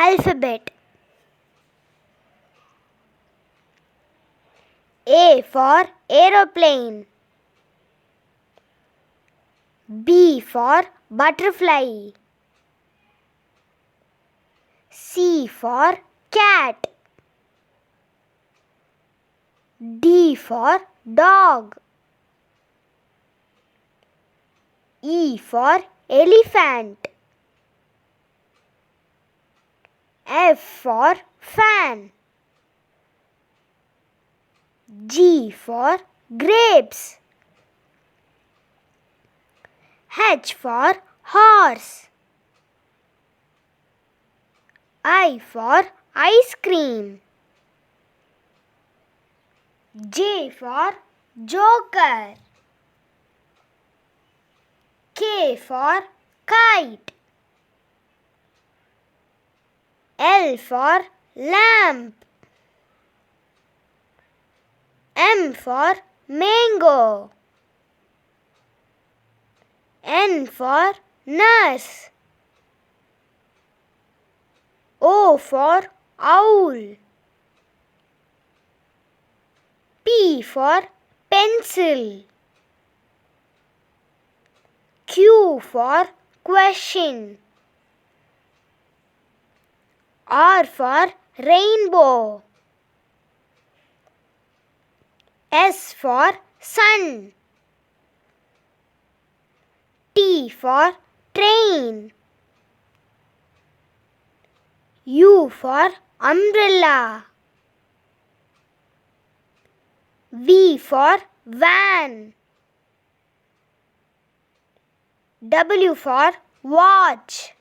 alphabet. A for aeroplane. B for butterfly. C for cat. D for dog. E for elephant. F for fan. G for grapes. H for horse. I for ice cream. J for joker. K for kite. L for lamp. M for mango. N for nurse. O for owl. P for pencil. Q for question. R for rainbow. S for sun. T for train. U for umbrella. V for van. W for watch.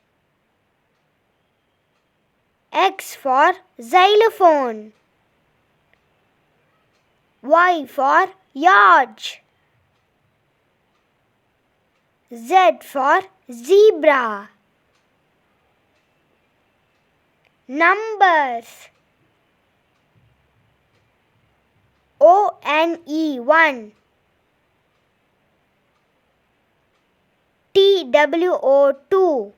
X for xylophone. Y for yacht. Z for zebra. Numbers. ONE1. TWO2.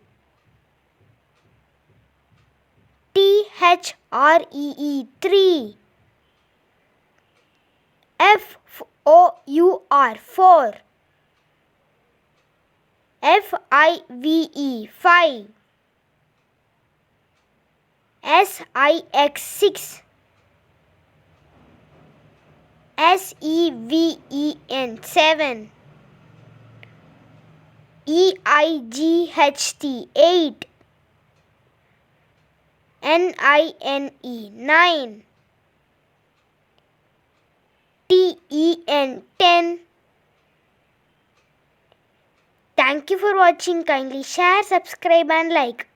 THREE3. FOUR4. FIVE5. SIX6. SEVEN7. EIGHT8. NINE9. TEN10. Thank you for watching. Kindly share, subscribe and like.